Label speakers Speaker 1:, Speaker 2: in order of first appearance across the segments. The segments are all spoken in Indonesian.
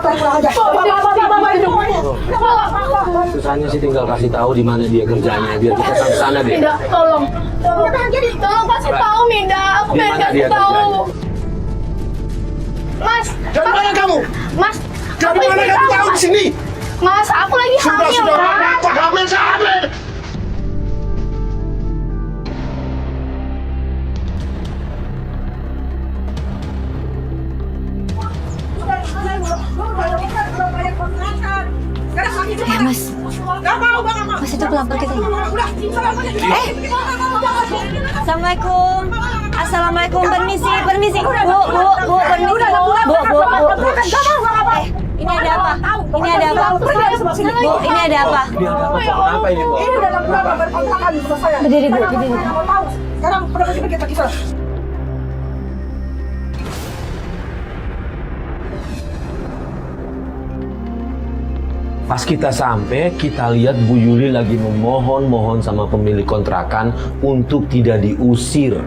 Speaker 1: pulang aja.
Speaker 2: Susahnya sih tinggal kasih tahu di mana dia kerjanya biar kita sampai sana deh.
Speaker 3: Minda, tolong kasih tahu Minda, aku pengen kasih tahu. Mas,
Speaker 1: Dari mana kamu?
Speaker 3: Mas,
Speaker 1: Dari mana kamu tahu di sini?
Speaker 3: Mas, aku lagi hamil.
Speaker 1: Sudah, Pak hamil saya hamil.
Speaker 4: Mas. Mas itu pelapor kita. Assalamualaikum. Assalamualaikum, permisi. Bu, permisi. Bu. Ini ada apa? Bu, ini ada apa?
Speaker 2: Kenapa ini, Bu?
Speaker 1: Ini dalam berapa berkontrakan sama saya.
Speaker 4: Berdiri, Bu,
Speaker 1: Saya nggak mau tahu. Sekarang pergi kita kisah.
Speaker 2: Pas kita sampai, kita lihat Bu Yuli lagi memohon sama pemilik kontrakan untuk tidak diusir.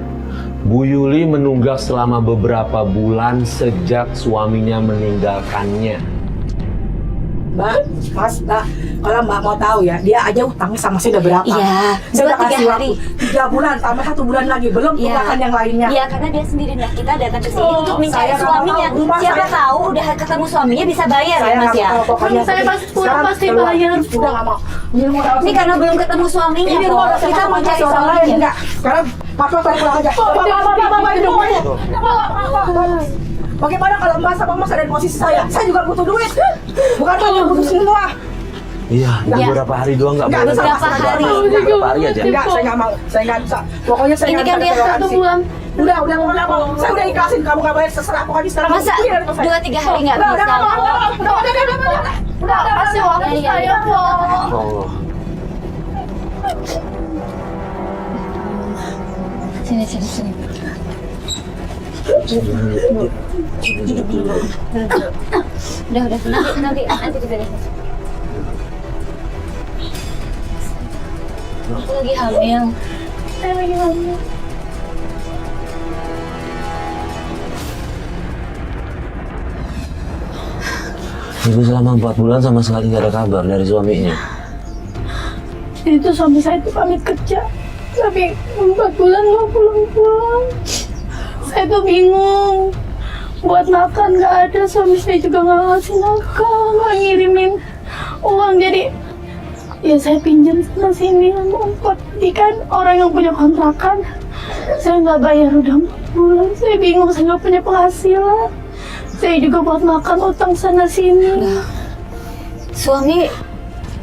Speaker 2: Bu Yuli menunggak selama beberapa bulan sejak suaminya meninggalkannya.
Speaker 1: Mbak, Mas, kalau Mbak mau tahu ya, dia aja utangnya sama saya udah berapa?
Speaker 4: Iya,
Speaker 1: Saya udah
Speaker 4: 2-3
Speaker 1: kasih
Speaker 4: hari.
Speaker 1: waktu 3 bulan, tambah 1 bulan lagi, belum
Speaker 4: Iya.
Speaker 1: tunggakan yang lainnya.
Speaker 4: Iya, karena dia sendiri dan kita datang ke sini untuk mencari
Speaker 1: saya nggak
Speaker 4: suaminya.
Speaker 1: tahu, rumah
Speaker 4: Siapa
Speaker 1: saya-
Speaker 4: tahu udah ketemu suaminya bisa bayar ya, Mas
Speaker 1: nggak
Speaker 4: ya.
Speaker 1: tahu, pokoknya
Speaker 3: Saya pasti pulang,
Speaker 1: sekarang
Speaker 3: pasti
Speaker 1: keluar.
Speaker 3: bayar.
Speaker 1: Udah nggak mau. Ini rumah
Speaker 4: Ini karena belum ketemu suaminya,
Speaker 1: ini
Speaker 4: kok.
Speaker 1: rumah udah
Speaker 4: Kita mau cari
Speaker 1: orang lain
Speaker 4: suaminya.
Speaker 1: enggak. Sekarang Papa saya pulang aja. Bagaimana kalau Mas sama Mas ada di posisi saya? Saya juga butuh duit. Bukan hanya butuh semua.
Speaker 2: Iya,
Speaker 4: Iya.
Speaker 2: beberapa hari doang nggak
Speaker 1: Nggak
Speaker 2: boleh.
Speaker 1: bisa,
Speaker 4: Beberapa
Speaker 1: Mas.
Speaker 4: hari.
Speaker 2: Beberapa hari aja.
Speaker 1: Enggak, saya nggak mau. Saya nggak bisa. Pokoknya saya
Speaker 4: Ini
Speaker 1: nggak
Speaker 4: kan
Speaker 1: bisa
Speaker 4: dia
Speaker 1: ada
Speaker 3: 1
Speaker 1: toleransi.
Speaker 3: bulan.
Speaker 1: Udah mau. Saya udah ikhlasin kamu nggak bayar terserah. Pokoknya sekarang
Speaker 4: Masa
Speaker 1: pergi dari rumah saya.
Speaker 4: 2-3 hari nggak
Speaker 1: Udah,
Speaker 4: bisa
Speaker 1: nggak mau.
Speaker 4: kok.
Speaker 1: Udah,
Speaker 3: Kasih waktu
Speaker 4: Iya,
Speaker 3: saya,
Speaker 4: iya.
Speaker 3: kok.
Speaker 2: Allah.
Speaker 4: Sini. Udah. Nanti diberesin. Aku lagi hamil.
Speaker 3: Saya lagi hamil.
Speaker 2: Ibu selama 4 bulan sama sekali nggak ada kabar dari suaminya.
Speaker 3: Itu suami saya itu pamit kerja, tapi 4 bulan nggak pulang-pulang. Saya tuh bingung, buat makan nggak ada, suami saya juga nggak ngasih nafkah, nggak ngirimin uang, jadi ya saya pinjam sana sini ngumpet. Kan orang yang punya kontrakan, saya nggak bayar udah 4 bulan, saya bingung, saya nggak punya penghasilan. Saya juga buat makan utang sana sini.
Speaker 4: Suami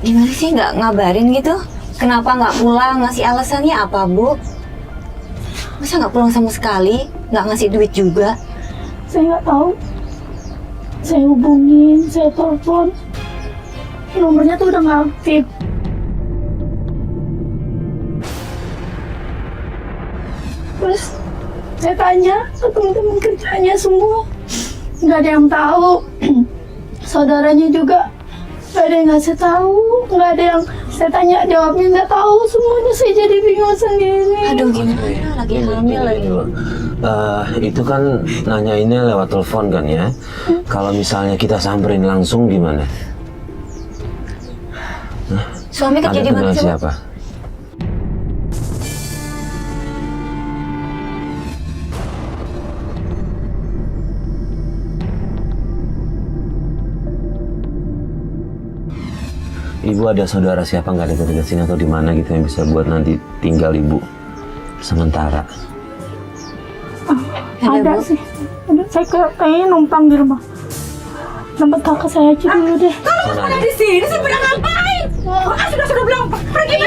Speaker 4: gimana sih nggak ngabarin gitu? Kenapa nggak pulang? Ngasih alasannya apa, Bu? Masa nggak pulang sama sekali? Nggak ngasih duit juga?
Speaker 3: Saya nggak tahu. Saya hubungin, saya telepon, nomornya tuh udah nggak aktif. Terus saya tanya ke teman-teman kerjanya semua, nggak ada yang tahu. Saudaranya juga nggak ada yang ngasih tahu, nggak ada yang saya tanya jawabnya nggak tahu, semuanya saya jadi bingung sendiri.
Speaker 4: Aduh, gimana? Lagi hamil lagi.
Speaker 2: Itu kan nanyainnya lewat telepon kan ya. Kalau misalnya kita samperin langsung gimana?
Speaker 4: Suami kerja
Speaker 2: Ada
Speaker 4: di mana
Speaker 2: kenal
Speaker 4: sih, Bu?
Speaker 2: siapa? Ibu ada saudara siapa nggak dekat-dekat sini atau di mana gitu yang bisa buat nanti tinggal ibu sementara?
Speaker 3: Ada
Speaker 4: Bu?
Speaker 3: sih, ada. Saya kayaknya numpang di rumah tempat kakak saya aja dulu deh.
Speaker 2: Sana ada.
Speaker 1: Di sini saya pada ngapain? Sudah bilang pergi.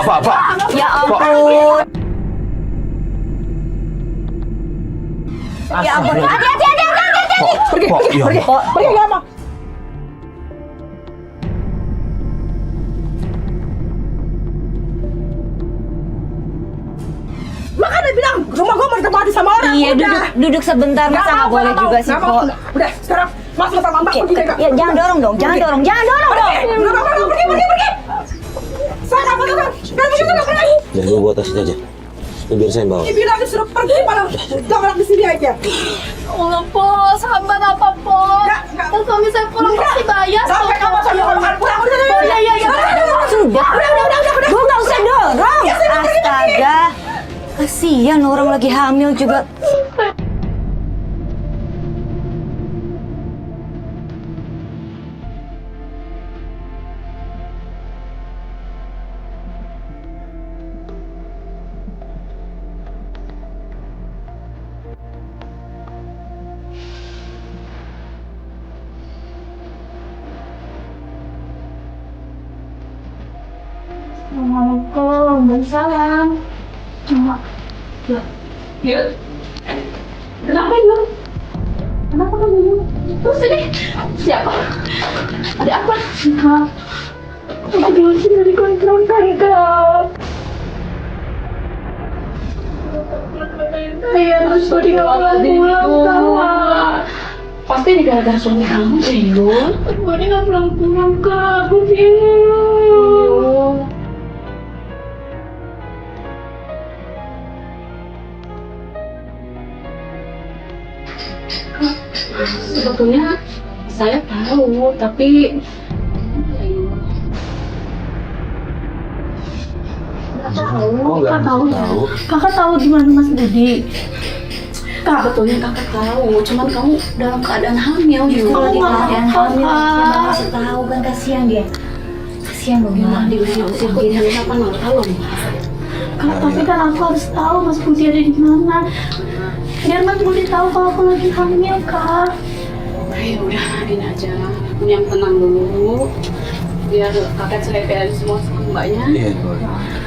Speaker 2: Pak.
Speaker 4: Ya ampun. Ya ampun. Hati-hati.
Speaker 1: Pergi.
Speaker 2: Ya ampun.
Speaker 1: Pergi nggak mau. Makanya bilang rumah gua mau ditempati sama orang.
Speaker 4: Iya,
Speaker 1: Udah.
Speaker 4: duduk sebentar. Masa nggak boleh juga sih,
Speaker 1: Nggak mau.
Speaker 4: kok?
Speaker 1: Udah, sekarang masuk sama Mbak. Pergi deh, Kak.
Speaker 4: Ya, jangan dorong dong. Jangan dorong dong.
Speaker 1: Nggak mau, pergi. Saya nggak mau, dan begitu nggak pergi.
Speaker 2: Ya ibu bawa tas aja. Ini biar saya yang bawa.
Speaker 1: Dibilang disuruh pergi malah jangan di sini aja.
Speaker 3: Allah, Po. Sabar apa, Po?
Speaker 1: Enggak.
Speaker 3: Kalau suami saya pulang pasti bayar.
Speaker 1: Sampai kamu sama kalau makan pulang.
Speaker 3: Oh, iya.
Speaker 4: Sudah. Bu, nggak usah dorong. Astaga. Kasihan orang lagi hamil juga.
Speaker 3: Assalamualaikum. Waalaikumsalam. Ya. Kenapa ini? Kenapa kamu ini? Terus ini siapa? Ada apa? Kak. Aku diusir dari kontrakan, Kak. Saya harus pergi pulang, Kak. Pasti ini gara-gara suami kamu, Bingung. Budi nggak pulang-pulang, Kak. Aku bingung. Sebetulnya saya tahu, tapi Kakak tahu di mana Mas Budi. Kak,
Speaker 4: Sebetulnya kakak tahu, cuman kamu dalam keadaan hamil gitu.
Speaker 3: Kalau di
Speaker 4: keadaan hamil,
Speaker 3: Kak.
Speaker 4: dia masih tahu kan, kasihan dia. Kasihan loh, Ma. Diusir gini, kenapa nggak tahu?
Speaker 3: Kak, tapi kan aku harus tahu Mas Budi ada di mana. Biar Mas Budi tahu kalau aku lagi hamil, Kak.
Speaker 5: Ya udah, Adin aja. Yang tenang dulu. Biar kakak ceritain semua sama mbaknya.
Speaker 2: Iya,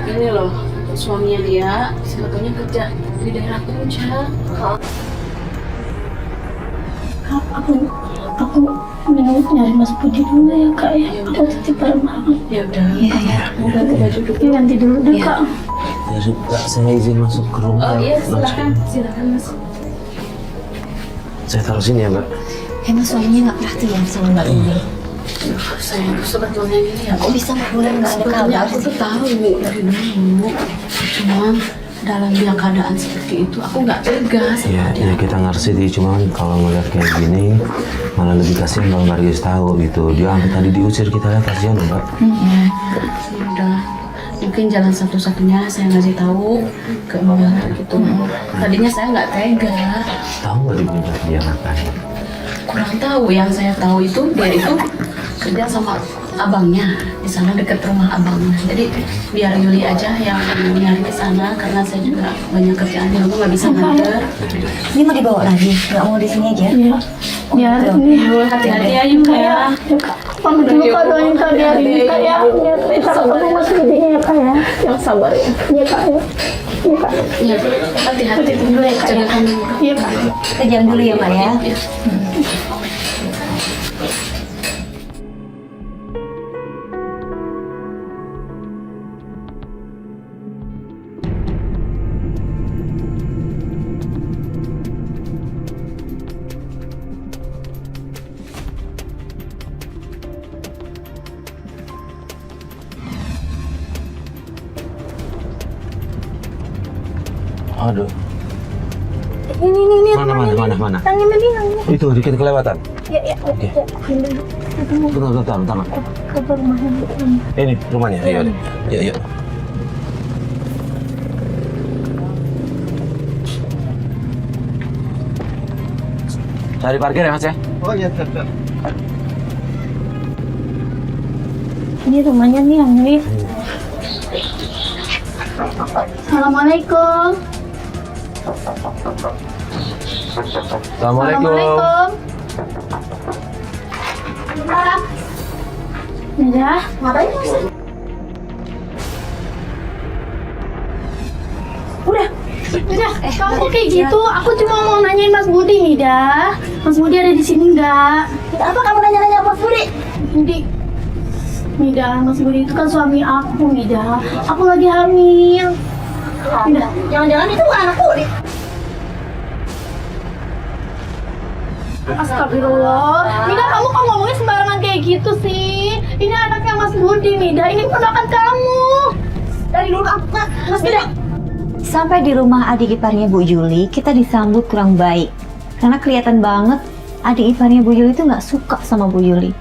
Speaker 5: Ini loh, suaminya dia sebetulnya kerja di daerah Puncak.
Speaker 3: Kak, aku minum nyari Mas Budi dulu ya, Kak ya. Aku titip barang malam.
Speaker 5: Ya udah.
Speaker 4: Iya.
Speaker 5: Ganti baju dulu.
Speaker 3: Ya, ganti dulu deh, Kak.
Speaker 2: Ya sudah, saya izin masuk ke rumah.
Speaker 5: Oh iya, silakan Mas.
Speaker 2: Saya taruh sini ya, Mbak.
Speaker 4: Emang suaminya nggak perhatian sama Mbak Uli?
Speaker 5: Saya sebetulnya gini ya.
Speaker 4: Kok bisa Mbak Uli nggak ada
Speaker 5: Sebetulnya
Speaker 4: kabar
Speaker 5: aku
Speaker 4: sih?
Speaker 5: tuh tahu dari dulu. Cuman dalam yang keadaan seperti itu aku nggak tega sama
Speaker 2: Ya,
Speaker 5: dia.
Speaker 2: ya kita ngerti sih, cuman kalau ngeliat kayak gini malah lebih kasihan kalau Mbak Rizky tahu gitu. Dia sampai tadi diusir, kita lihat kasihan loh, Mbak.
Speaker 5: Ya udah, mungkin jalan satu-satunya saya ngasih tahu ke Mbak gitu. Tadinya saya nggak tega,
Speaker 2: Tahu nggak di puncak dia ngapain?
Speaker 5: kurang tahu. Yang saya tahu itu dia itu kerja sama abangnya di sana dekat rumah abangnya. Jadi biar Yuli aja yang nyari di sana karena saya juga banyak kerjaan di rumah nggak bisa nganter.
Speaker 4: Ini mau dibawa lagi? Nggak mau di sini aja?
Speaker 3: Iya. Biar ini.
Speaker 5: Hati-hati ya Yuk ya.
Speaker 3: Pamit dulu, Kak, doain Kak di hari ini, Kak ya. Biar bisa ketemu Mas Budinya ya, Kak ya. Yang sabar ya. Iya, Kak ya. Iya, Kak.
Speaker 5: Iya, hati-hati
Speaker 3: dulu ya, Kak ya.
Speaker 5: jaga kandung.
Speaker 3: Iya, Kak.
Speaker 4: Kita jalan dulu ya, Mbak ya.
Speaker 5: Iya.
Speaker 2: Aduh,
Speaker 3: Ini.
Speaker 2: mana?
Speaker 3: Yang ini.
Speaker 2: Itu dikit kelewatan.
Speaker 3: Ya.
Speaker 2: Oke.
Speaker 3: Ketemu
Speaker 2: Bentar.
Speaker 3: ke rumahnya.
Speaker 2: Ini rumahnya. Iya. Yuk. Cari parkir ya, Mas ya?
Speaker 3: Ini rumahnya nih yang ini. Assalamualaikum.
Speaker 2: Assalamualaikum.
Speaker 3: Ya, ngapain? Udah, kamu kayak gitu. Aku cuma mau nanyain Mas Budi, Mida. Mas Budi ada di sini nggak?
Speaker 1: Apa kamu nanya-nanya Mas Budi?
Speaker 3: Budi. Mida, Mas Budi itu kan suami aku, Mida. Aku lagi hamil. Mida,
Speaker 1: Jangan-jangan itu bukan anak Budi.
Speaker 3: astagfirullah. Mida, kamu kok ngomongnya sembarangan kayak gitu sih? Ini anaknya Mas Budi, Mida. Ini ponakan kamu.
Speaker 1: Dari dulu aku Mas Budi.
Speaker 4: Sampai di rumah adik iparnya Bu Yuli, kita disambut kurang baik. Karena kelihatan banget adik iparnya Bu Yuli itu nggak suka sama Bu Yuli.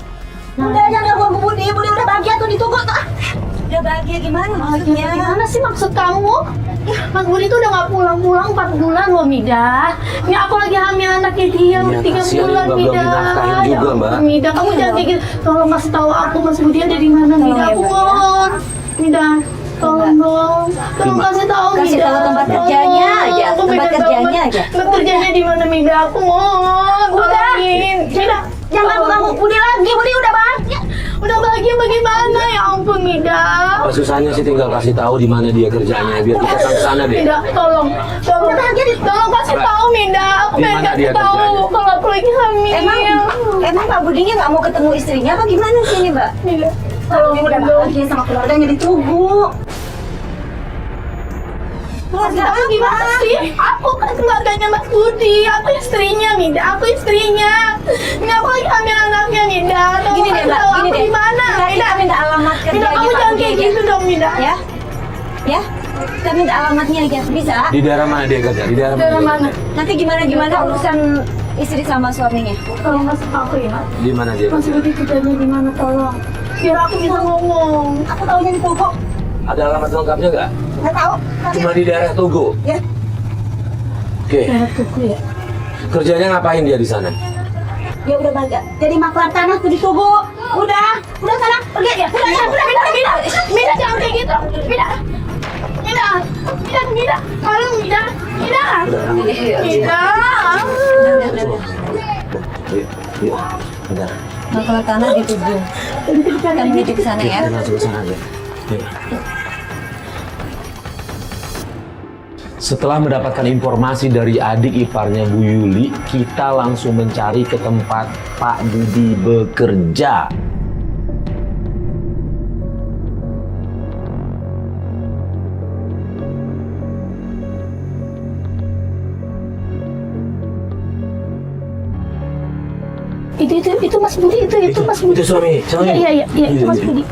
Speaker 1: Udah jangan ganggu Budi udah bahagia tuh ditunggu tuh.
Speaker 4: Udah bahagia gimana maksudnya?
Speaker 3: Gimana sih maksud kamu? Mas Budi tuh udah gak pulang-pulang 4 bulan loh, Mida. Ini aku lagi hamil anaknya dia,
Speaker 2: Iya,
Speaker 3: 3
Speaker 2: kasihan
Speaker 3: bulan,
Speaker 2: Mbak, belum
Speaker 3: Mida.
Speaker 2: dinafkahin juga, Mbak.
Speaker 3: Mida, kamu jangan kayak gitu. Tolong kasih tahu aku Mas Budi ada di mana, Mida.
Speaker 4: ya,
Speaker 3: Aku
Speaker 4: Mbak.
Speaker 3: mohon. Mida, tolong dong. Tolong kasih tahu, Mida.
Speaker 4: Kasih tahu tempat kerjanya aja,
Speaker 3: Aku
Speaker 4: tempat
Speaker 3: pengen
Speaker 4: kerjanya
Speaker 3: tahu
Speaker 4: aja.
Speaker 3: Tempat kerjanya di mana, Mida? Aku mohon.
Speaker 1: Udah.
Speaker 3: Tolongin. Mida,
Speaker 1: Jangan ganggu Budi lagi, Budi udah bahagia.
Speaker 3: udah bahagia bagaimana? Ya ampun, Mida.
Speaker 2: Susahnya sih tinggal kasih tahu di mana dia kerjanya biar kita ke sana deh.
Speaker 3: Mida, tolong tolong kasih tahu Mida. Aku
Speaker 2: Di
Speaker 3: pengen
Speaker 2: mana
Speaker 3: kasih
Speaker 2: dia
Speaker 3: tahu
Speaker 2: kerjanya?
Speaker 3: kalau aku lagi hamil.
Speaker 4: Emang Pak Budinya nggak mau ketemu istrinya apa gimana sih ini, Mbak?
Speaker 3: Mida,
Speaker 1: Kalau dia udah bahagia sama keluarganya ditunggu.
Speaker 3: keluarga aku gimana sih? Aku kan keluarganya Mas Budi. Aku istrinya, Mida. Aku istrinya. Ini aku lagi hamil anaknya, Mida. Tolong
Speaker 4: Gini deh,
Speaker 3: kasih
Speaker 4: Mbak,
Speaker 3: tahu
Speaker 4: gini
Speaker 3: aku
Speaker 4: deh.
Speaker 3: di mana?
Speaker 4: Kita minta alamat
Speaker 3: Mida,
Speaker 4: kerjanya
Speaker 3: kamu
Speaker 4: Pak
Speaker 3: jangan
Speaker 4: Budi
Speaker 3: kayak
Speaker 4: aja.
Speaker 3: gitu dong, Mida.
Speaker 4: Ya? Ya? Kita minta alamatnya aja, bisa?
Speaker 2: Di daerah mana dia kerja? Di daerah
Speaker 3: Dari mana?
Speaker 4: Nanti gimana urusan istri sama suaminya?
Speaker 3: Tolong kasih tahu ya.
Speaker 2: Di mana dia
Speaker 3: Mas
Speaker 2: kerja?
Speaker 3: Budi kerjanya di mana, tolong. Biar aku bisa ngomong.
Speaker 1: Aku taunya di Tugu.
Speaker 2: Ada alamat lengkapnya nggak?
Speaker 1: Nggak tahu.
Speaker 2: Cuma di daerah Tugu.
Speaker 1: Ya.
Speaker 2: Oke.
Speaker 3: Daerah Tugu ya.
Speaker 2: Kerjanya ngapain dia di sana?
Speaker 1: Ya udah bahagia. Jadi maklar tanah tuh di Tugu. Udah sana pergi ya.
Speaker 3: Mida, jangan kayak gitu. Mida, tolong Mida.
Speaker 2: Yuk, bentar.
Speaker 4: Nah, kalau tanah di Tugu. Kita menuju ke sana ya.
Speaker 2: Kita langsung ke sana aja. Yuk. Setelah mendapatkan informasi dari adik iparnya Bu Yuli, kita langsung mencari ke tempat Pak Budi bekerja.
Speaker 3: Itu Mas Budi, itu Mas Budi.
Speaker 2: Itu suami.
Speaker 3: Iya, itu Mas Budi.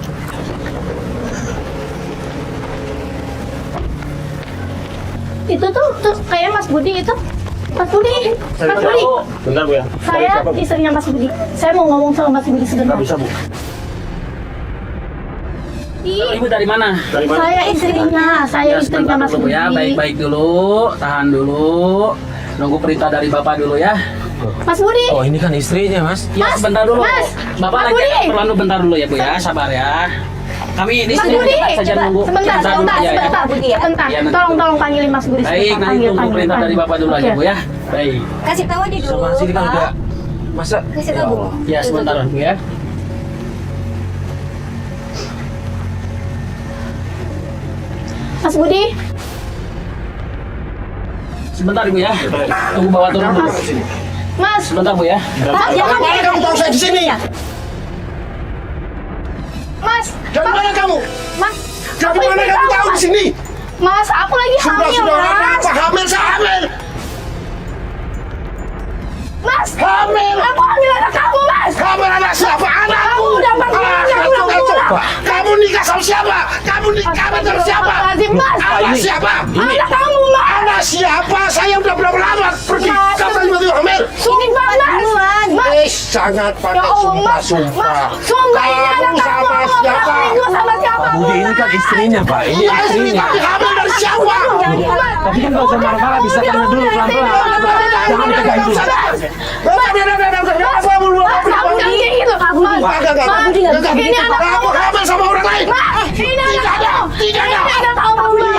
Speaker 3: Itu tuh kayak Mas Budi itu. Mas Budi.
Speaker 6: Bentar Bu ya.
Speaker 3: Saya istrinya Mas Budi. Saya mau ngomong sama Mas Budi sebentar.
Speaker 6: Nggak bisa Bu.
Speaker 3: Ih,
Speaker 6: Ibu dari mana? Dari mana?
Speaker 3: saya istrinya
Speaker 6: Ya, sebentar
Speaker 3: Mas
Speaker 6: dulu
Speaker 3: Budi.
Speaker 6: Bu ya. Baik-baik dulu. Tahan dulu. Nunggu perintah dari Bapak dulu ya.
Speaker 3: Mas Budi.
Speaker 2: Oh, ini kan istrinya, Mas.
Speaker 6: Ya
Speaker 3: Mas,
Speaker 6: sebentar dulu.
Speaker 3: Mas,
Speaker 6: Bapak
Speaker 3: Mas
Speaker 6: lagi
Speaker 3: Budi.
Speaker 6: perlahan bentar dulu ya Bu ya. Sabar ya. Kami di
Speaker 3: Mas
Speaker 6: sini
Speaker 3: Budi,
Speaker 6: saja nunggu.
Speaker 3: sebentar,
Speaker 6: dulu ya, ya.
Speaker 3: sebentar.
Speaker 6: Ya, nanti
Speaker 3: Tolong panggilin Mas Budi.
Speaker 6: Baik,
Speaker 3: sebentar.
Speaker 6: nanti tunggu perintah dari Bapak dulu aja
Speaker 3: Oke.
Speaker 6: Bu ya. Baik.
Speaker 4: Kasih tahu aja dulu,
Speaker 2: Sama sini kan
Speaker 4: Pak.
Speaker 2: udah. Masa?
Speaker 4: Kasih tahu, Bu.
Speaker 6: Ya sebentar Bu ya.
Speaker 3: Mas Budi,
Speaker 6: Sebentar Bu ya. Tunggu bawa turun dulu.
Speaker 3: Mas.
Speaker 6: Sebentar Bu ya.
Speaker 3: Mas, jangan
Speaker 1: Mana kamu tahu saya di sini?
Speaker 3: Mas,
Speaker 1: Dari mana kamu?
Speaker 3: Mas.
Speaker 1: Dari
Speaker 3: aku
Speaker 1: mana
Speaker 3: ingin
Speaker 1: kamu
Speaker 3: tahu,
Speaker 1: tahu di
Speaker 3: Mas.
Speaker 1: sini?
Speaker 3: Mas, aku lagi hamil,
Speaker 1: Sudah
Speaker 3: Mas.
Speaker 1: apa hamil saya hamil.
Speaker 3: Mas,
Speaker 1: Hamil.
Speaker 3: aku hamil anak kamu, Mas.
Speaker 1: Hamil anak siapa? Anakku.
Speaker 3: Udah 4 bulan, aku udah pulang.
Speaker 1: Kamu nikah sama siapa? Kamu nikah sama siapa?
Speaker 3: Astagfirullahaladzim, Mas.
Speaker 1: Anak siapa?
Speaker 3: Anak kamu, Mas.
Speaker 1: Anak siapa? Saya udah berapa lama pergi?
Speaker 3: Mas.
Speaker 1: Kamu tiba-tiba hamil?
Speaker 3: Sumpah, Mas. Mas.
Speaker 1: Sangat
Speaker 3: Ya
Speaker 1: pakai
Speaker 3: Allah,
Speaker 1: sumpah.
Speaker 3: Mas. Sumpah, ini anak kamu.
Speaker 1: sama
Speaker 3: Aku
Speaker 1: siapa?
Speaker 3: nggak selingkuh sama siapa,
Speaker 2: Budi ini kan istrinya, Pak. Ini
Speaker 1: Iya, istri
Speaker 2: istrinya.
Speaker 1: tapi hamil dari siapa?
Speaker 2: Tapi kan nggak usah marah-marah, bisa tanya dulu pelan-pelan. Jangan dipegangin dulu.
Speaker 3: Mas, kamu jangan kayak gitu. Mas, ini anak kamu.
Speaker 1: Kamu hamil sama orang lain.
Speaker 3: Mas, ini anak kamu.
Speaker 1: Tidak
Speaker 3: Ini
Speaker 1: ada.
Speaker 3: anak kamu, Mas.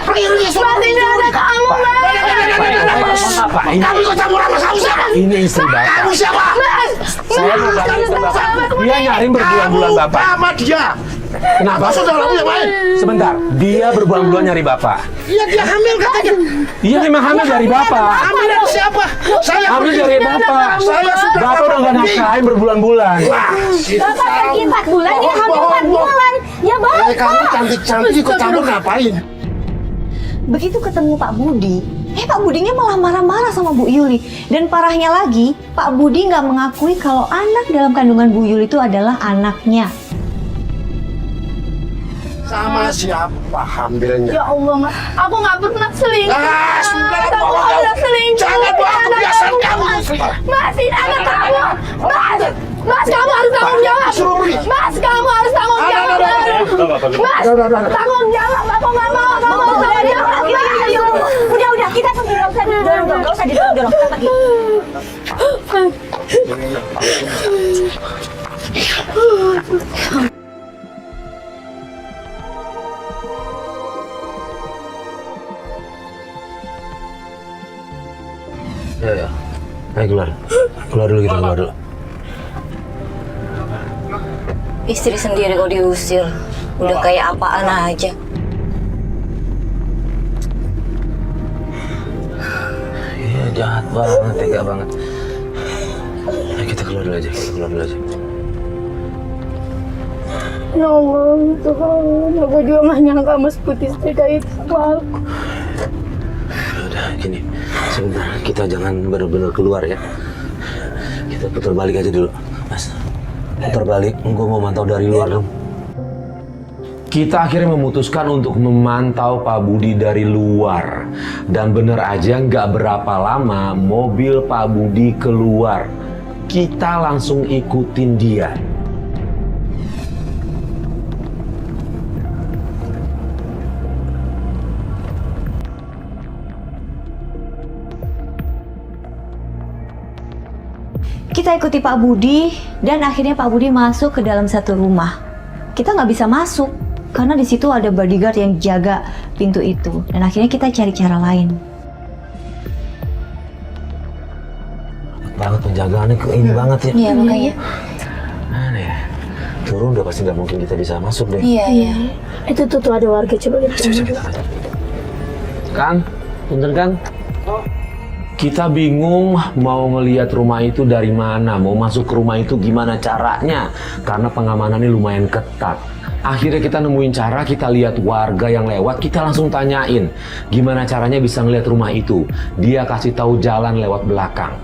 Speaker 1: Pergi.
Speaker 3: Mas, ini anak kamu, Mas.
Speaker 2: Pak, ini
Speaker 1: Kamu ikut campur sama kamu siapa?
Speaker 2: ini istri Bapak.
Speaker 1: Kamu siapa?
Speaker 3: Mas,
Speaker 2: Saya mau bantu istri Bapak. Dia nyaring berbulan-bulan Bapak.
Speaker 1: Sama dia.
Speaker 2: Kenapa?
Speaker 1: Maksud kamu yang lain?
Speaker 2: Sebentar, dia berbulan-bulan nyari Bapak.
Speaker 1: Iya dia hamil katanya.
Speaker 2: Dia memang hamil dari Bapak.
Speaker 1: Hamil dari siapa? Saya
Speaker 2: Hamil dari Bapak.
Speaker 1: Saya sudah
Speaker 2: Bapak udah nggak nafkahin berbulan-bulan.
Speaker 4: Bapak pergi 4 bulan, dia hamil 4 bulan. Ya, Bapak.
Speaker 1: Kamu cantik-cantik ikut campur ngapain?
Speaker 4: Begitu ketemu Pak Budi, Pak Budinya malah marah-marah sama Bu Yuli. Dan parahnya lagi, Pak Budi nggak mengakui kalau anak dalam kandungan Bu Yuli itu adalah anaknya.
Speaker 2: Sama siapa hamilnya?
Speaker 3: Ya Allah, Mas. Aku nggak pernah selingkuh.
Speaker 2: Sudah,
Speaker 3: Aku
Speaker 2: tolong,
Speaker 3: nggak pernah selingkuh.
Speaker 2: jangan bawa kebiasaan kamu.
Speaker 3: Mas, ini anak kamu. Mas, kamu harus tanggung jawab. Mas, kamu harus tanggung jawab. Mas, tanggung jawab. Aku nggak mau. Kamu harus tanggung jawab.
Speaker 4: Udah, kita pergi. Nggak usah didorong. Kita pergi.
Speaker 2: Ya. Ayo keluar. Keluar dulu kita, keluar dulu.
Speaker 4: Istri sendiri kok diusir. Udah kayak apaan aja.
Speaker 2: Iya, jahat banget, tega banget. Ayo kita keluar dulu aja,
Speaker 3: Ya Allah, Tuhan. Aku juga nggak nyangka Mas Putih setika itu sama aku.
Speaker 2: Udah, gini. Sebentar, kita jangan benar-benar keluar ya. Kita putar balik aja dulu. Mas, putar balik. Gue mau mantau dari luar dong. Kita akhirnya memutuskan untuk memantau Pak Budi dari luar. Dan bener aja nggak berapa lama mobil Pak Budi keluar. Kita langsung ikutin dia.
Speaker 4: Kita ikuti Pak Budi dan akhirnya Pak Budi masuk ke dalam satu rumah. Kita nggak bisa masuk karena di situ ada bodyguard yang jaga pintu itu. Dan akhirnya kita cari cara lain.
Speaker 2: Banget penjagaannya ke ini banget ya.
Speaker 4: Iya makanya.
Speaker 2: Aneh ya. Turun udah pasti nggak mungkin kita bisa masuk deh.
Speaker 4: Iya.
Speaker 3: Itu tuh ada warga, coba lihat.
Speaker 2: Coba kita tanya. Kang, punten Kang. Kita bingung mau ngelihat rumah itu dari mana, mau masuk ke rumah itu gimana caranya, karena pengamanannya lumayan ketat. Akhirnya kita nemuin cara, kita lihat warga yang lewat, kita langsung tanyain gimana caranya bisa ngelihat rumah itu. Dia kasih tahu jalan lewat belakang.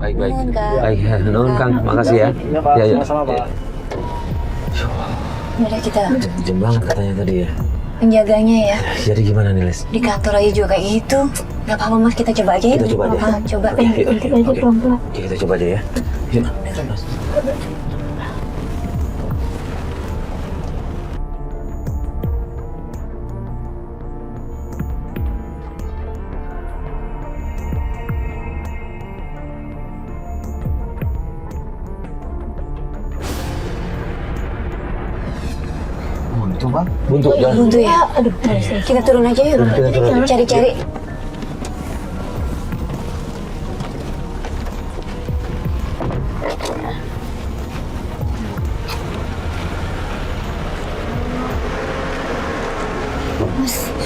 Speaker 2: Baik.
Speaker 4: Nuhun, Kang.
Speaker 2: Baik, nuhun Kang, makasih ya.
Speaker 6: Iya Pak,
Speaker 2: Ya.
Speaker 6: sama-sama Pak.
Speaker 4: Udah kita
Speaker 2: Jam banget katanya tadi ya.
Speaker 4: penjaganya ya.
Speaker 2: Jadi gimana nih, Les?
Speaker 4: Di kantor aja juga kayak gitu. Gak apa-apa Mas, kita coba aja ya.
Speaker 2: Kita coba aja.
Speaker 4: Coba.
Speaker 2: Oke,
Speaker 3: Kita aja pelan-pelan.
Speaker 2: Oke, kita coba aja ya. Yuk. Buntu jalan.
Speaker 4: Buntu ya?
Speaker 3: Aduh,
Speaker 4: Kita turun aja yuk.
Speaker 2: Kita turun.
Speaker 4: Cari-cari.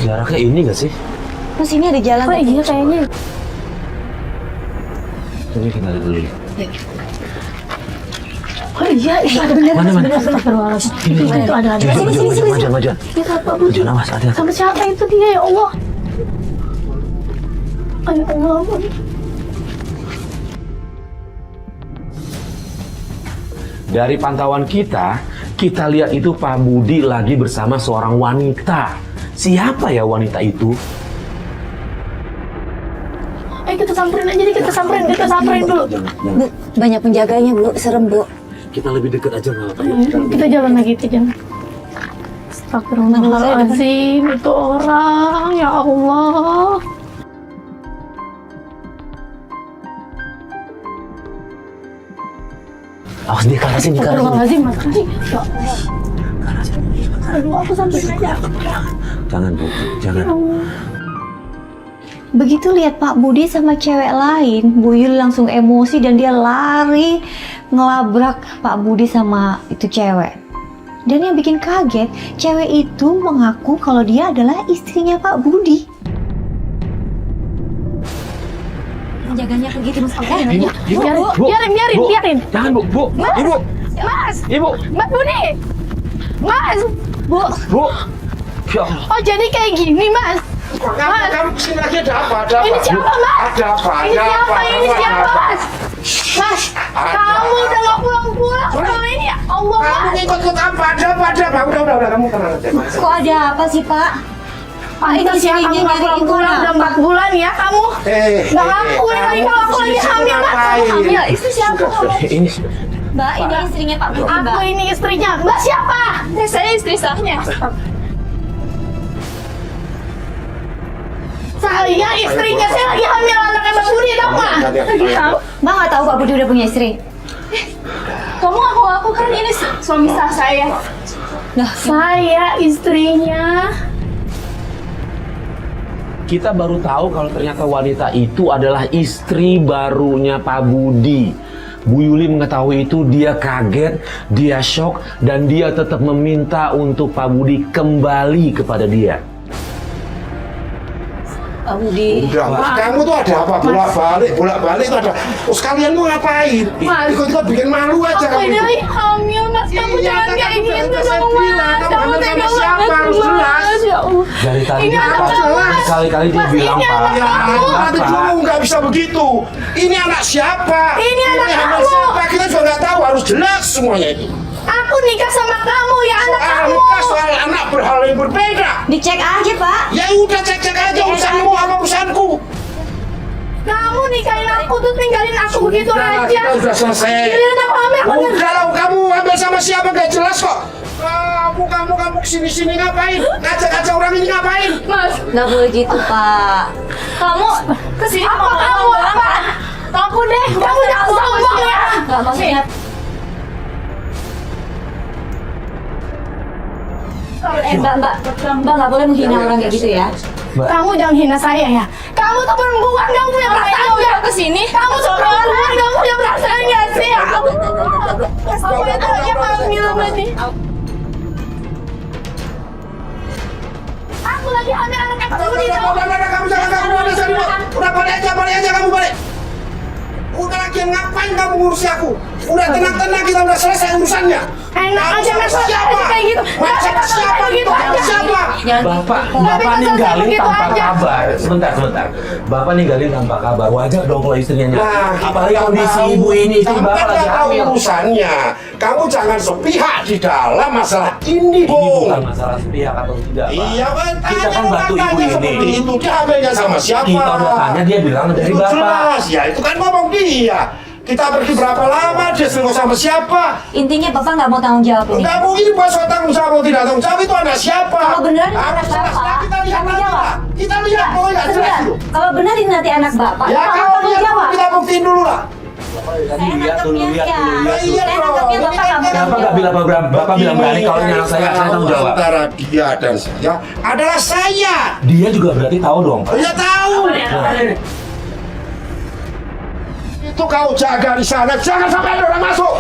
Speaker 2: Jaraknya ini nggak sih?
Speaker 4: Mas ini ada jalan.
Speaker 3: oh iya kayaknya.
Speaker 2: Coba kita lihat dulu.
Speaker 3: Oh iya, itu ada bener.
Speaker 2: Mana?
Speaker 3: Astagfirullahaladzim. Itu ada.
Speaker 2: Majuan.
Speaker 3: Itu apa, Bu?
Speaker 2: Majuan, awas, hati-hati.
Speaker 3: Sama siapa itu dia, ya Allah? Ya Allah.
Speaker 2: Dari pantauan kita lihat itu Pak Budi lagi bersama seorang wanita. Siapa ya wanita itu?
Speaker 3: Ayo kita samperin aja deh, kita samperin dulu.
Speaker 4: Bu, banyak penjaganya Bu, serem Bu.
Speaker 2: Kita lebih dekat aja nggak apa-apa.
Speaker 3: Kita jalan lagi, kita jalan. Astagfirullahaladzim, itu orang, ya Allah.
Speaker 2: Awas dia ke arah sini,
Speaker 3: Astagfirullahaladzim, makasih. Ya Allah. Aduh, aku samperin aja.
Speaker 2: Jangan Bu, jangan.
Speaker 4: Begitu lihat Pak Budi sama cewek lain, Bu Yul langsung emosi dan dia lari ngelabrak Pak Budi sama itu cewek. Dan yang bikin kaget, cewek itu mengaku kalau dia adalah istrinya Pak Budi. Penjaganya begitu Mas.
Speaker 3: Biarin.
Speaker 2: Jangan Bu. Ibu.
Speaker 3: Mas,
Speaker 2: Ibu.
Speaker 3: Mas Budi. Mas,
Speaker 4: Bu,
Speaker 2: Ya Allah.
Speaker 3: oh jadi kayak gini, Mas.
Speaker 2: Kamu kesini lagi ada apa?
Speaker 3: Ini siapa, Mas?
Speaker 2: Ada apa?
Speaker 3: Ini siapa, Mas? Mas, kamu udah gak pulang-pulang selama ini ya? Allah, Pak.
Speaker 7: Kamu ngikut-ikut apa? Ada apa? Udah, kamu tenang aja.
Speaker 4: Kok ada apa sih, Pak? Pak, itu
Speaker 3: Pantes ya kamu
Speaker 4: istrinya
Speaker 3: nggak
Speaker 4: nyariin
Speaker 3: pulang udah 4 bulan ya kamu. Nggak ngakuin lagi kalau aku lagi hamil, Mas. Kamu hamil, istri siapa kamu?
Speaker 2: Ini
Speaker 4: Mbak, ini istrinya Pak Budi,
Speaker 3: Aku
Speaker 4: Mbak.
Speaker 3: ini istrinya. Mbak siapa? Saya istri sahnya. Saya istrinya, saya lagi hamil anaknya Mas Budi, tau nggak?
Speaker 4: Mbak nggak tahu Pak Budi udah punya istri.
Speaker 3: Kamu aku kan ini suami sah saya.
Speaker 4: Nah,
Speaker 3: Saya istrinya.
Speaker 2: kita baru tahu kalau ternyata wanita itu adalah istri barunya Pak Budi. Bu Yuli mengetahui itu, dia kaget, dia shock, dan dia tetap meminta untuk Pak Budi kembali kepada dia.
Speaker 4: Pak Budi.
Speaker 7: Udah, kamu tuh ada apa? Bolak-balik itu ada. Terus kalian mau ngapain?
Speaker 3: Mas.
Speaker 7: Ikut-ikut bikin malu aja
Speaker 3: Aku
Speaker 7: kamu
Speaker 3: ini
Speaker 7: itu.
Speaker 3: lagi hamil, Mas. Kamu
Speaker 7: Iya,
Speaker 3: jangan
Speaker 7: kan
Speaker 3: kayak
Speaker 7: kamu
Speaker 3: gitu
Speaker 7: udah saya
Speaker 3: dong,
Speaker 7: bilang,
Speaker 3: Mas.
Speaker 7: kamu
Speaker 3: Kamu
Speaker 7: hamil
Speaker 3: tega
Speaker 7: sama siapa?
Speaker 3: banget,
Speaker 7: Harus jelas.
Speaker 3: Mas. Ya Allah.
Speaker 2: Dari tadi
Speaker 3: Ini
Speaker 2: dia
Speaker 3: anak
Speaker 2: Pak,
Speaker 3: kamu, Mas.
Speaker 2: berkali-kali dia
Speaker 3: Mas,
Speaker 2: bilang,
Speaker 3: ini
Speaker 2: Pak.
Speaker 3: anak
Speaker 7: Ya,
Speaker 3: kamu.
Speaker 7: nanti dulu nggak bisa begitu. Ini anak siapa?
Speaker 3: Ini anak
Speaker 7: anak
Speaker 3: kamu.
Speaker 7: siapa? Kita juga nggak tahu. Harus jelas semuanya itu.
Speaker 3: Aku nikah sama kamu ya, anak kamu.
Speaker 7: Nikah soal anak berhal yang berbeda.
Speaker 4: Dicek aja, Pak.
Speaker 7: Ya udah cek-cek aja urusanmu apa urusanku.
Speaker 3: Kamu nikahin aku tuh tinggalin aku begitu
Speaker 7: Udah,
Speaker 3: aja.
Speaker 7: kita udah selesai.
Speaker 3: Giliran aku hamil, aku
Speaker 7: Udah lah, kamu ambil sama siapa gak jelas kok. Kamu kesini-sini ngapain? Ngajak-ngajak orang ini ngapain?
Speaker 3: Mas,
Speaker 4: Nggak boleh gitu, Pak. Kamu
Speaker 3: kesini apa kamu apa? Aku deh, kamu jangan sombong ya.
Speaker 4: nggak maksudnya. Mbak nggak boleh menghina orang kayak gitu ya.
Speaker 3: Kamu jangan hina saya ya. Kamu tuh perempuan, kamu punya perasaan nggak kesini? Kamu tuh perempuan, kamu punya perasaan nggak sih? Aku itu aja hamil berarti. Aku lagi hamil anak kecil ini.
Speaker 7: Kamu jangan kamu udah balik aja kamu balik. Udah lagi ngapain kamu ngurusi aku? Udah tenang-tenang, kita udah selesai urusannya.
Speaker 3: Enak aja mesra kayak gitu.
Speaker 7: Siapa
Speaker 3: gitu aja.
Speaker 7: Siapa?
Speaker 2: Bapak ninggalin
Speaker 3: begitu
Speaker 2: tanpa
Speaker 3: aja.
Speaker 2: kabar. Sebentar. Bapak ninggalin tanpa kabar. Wajar dong kalau istrinya nyari. Apalagi kondisi ibu ini, istri
Speaker 7: Kamu
Speaker 2: Bapak
Speaker 7: kan
Speaker 2: lagi
Speaker 7: nggak tahu
Speaker 2: hamil.
Speaker 7: urusannya. Kamu jangan sepihak di dalam masalah ini,
Speaker 2: Ini
Speaker 7: Bung.
Speaker 2: bukan masalah sepihak atau tidak, Pak.
Speaker 7: Iya, kan?
Speaker 2: Kita kan bantu ibu
Speaker 7: Makanya seperti
Speaker 2: ini.
Speaker 7: itu. Dia hamilnya sama siapa?
Speaker 2: Kita udah tanya, dia bilang dari
Speaker 7: Itu
Speaker 2: Bapak.
Speaker 7: jelas, ya itu kan ngomong dia. Kita pergi berapa lama, dia selingkuh sama siapa?
Speaker 4: Intinya Bapak nggak mau tanggung jawab ini.
Speaker 7: Enggak mungkin bahas tanggung jawab atau tidak tanggung jawab, itu anak siapa?
Speaker 4: Kalau beneran ini
Speaker 7: Harus
Speaker 4: anak
Speaker 7: jelas.
Speaker 4: Bapak,
Speaker 7: Nah, kita lihat
Speaker 4: tanggung
Speaker 7: nanti
Speaker 4: jawab.
Speaker 7: lah. Kita lihat, pokoknya nggak jelas
Speaker 4: Sebentar,
Speaker 7: dulu.
Speaker 4: kalau benar ini nanti anak Bapak,
Speaker 7: Ya
Speaker 4: Bapak
Speaker 7: kalau
Speaker 4: tanggung
Speaker 7: lihat,
Speaker 4: jawab.
Speaker 7: kita buktiin dulu lah.
Speaker 4: Saya nangkepnya ya.
Speaker 7: Iya,
Speaker 4: Saya
Speaker 7: bro.
Speaker 4: nangkepnya
Speaker 7: Ini
Speaker 4: Bapak
Speaker 7: kan-
Speaker 4: nggak mau
Speaker 2: Bapak
Speaker 4: tanggung
Speaker 2: nggak bilang Bapak bilang berani kalau ini anak saya tanggung jawab.
Speaker 7: Antara dia dan saya adalah saya.
Speaker 2: Dia juga berarti tahu dong, Pak.
Speaker 7: Dia tahu. Itu kau jaga di sana, jangan sampai ada orang masuk.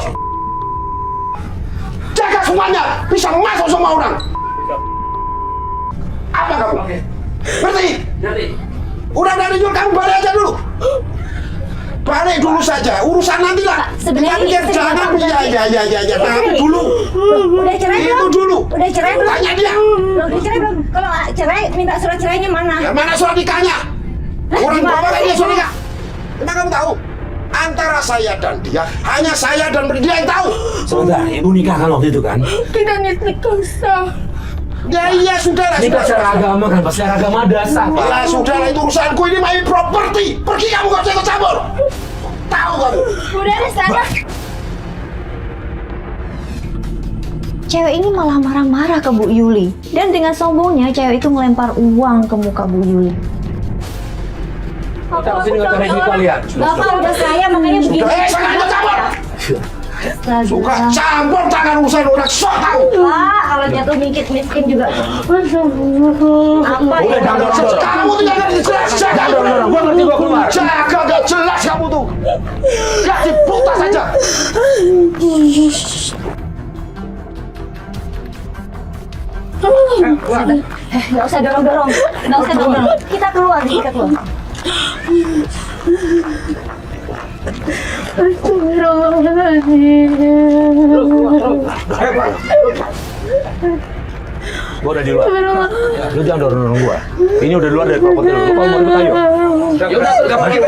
Speaker 7: Jaga semuanya, bisa masuk semua orang. Apa kamu? Ngerti? Udah dari dulu, kamu balik aja dulu. Balik dulu saja, urusan nanti lah.
Speaker 4: sebenarnya
Speaker 7: Kita pikir
Speaker 4: istri
Speaker 7: jangan,
Speaker 4: Bapak berarti-
Speaker 7: ya, tapi dulu.
Speaker 4: Udah cerai
Speaker 7: Itu
Speaker 4: belum?
Speaker 7: dulu.
Speaker 4: Udah cerai belum?
Speaker 7: Tanya dia.
Speaker 4: Loh, udah cerai belum? Kalau nggak cerai, minta surat cerainya mana?
Speaker 7: Ya, mana surat nikahnya? Orang
Speaker 4: gimana
Speaker 7: bapak
Speaker 4: sih?
Speaker 7: dia surat nikah. Emang kamu tahu? Antara saya dan dia, hanya saya dan dia yang tahu.
Speaker 2: Sebentar, ibu nikah kan waktu itu kan?
Speaker 3: Kita nikah sah.
Speaker 7: Ya iya sudah lah,
Speaker 2: Nikah secara agama kan, pasti secara agama dasar, Pak.
Speaker 7: Ya sudah lah, itu urusanku, ini my property. Pergi kamu, gak usah ikut campur. Tahu kamu?
Speaker 3: Udah di sana.
Speaker 4: Cewek ini malah marah-marah ke Bu Yuli. Dan dengan sombongnya, cewek itu melempar uang ke muka Bu Yuli.
Speaker 2: Kita kesini nggak cari duit kalian.
Speaker 4: Bapak udah kaya, makanya begini.
Speaker 7: Jangan ikut campur. Suka campur tangan urusan orang, sok tahu.
Speaker 4: Pak, kalau jatuh miskin juga. Apa ya?
Speaker 2: Udah, jangan.
Speaker 7: Kamu tuh jangan jelas, jaga.
Speaker 2: Gua ngerti, gua keluar.
Speaker 7: Jaga, gak jelas kamu tuh. Jadi buta saja.
Speaker 4: Nggak usah dorong-dorong. Nggak usah dorong-dorong. Kita keluar.
Speaker 2: Gua udah di luar. Ya, lu jangan dorong-dorong gua. Ini udah di luar dari properti lu. Lu kalau mau ribut ayo. Ya udah, enggak pergi.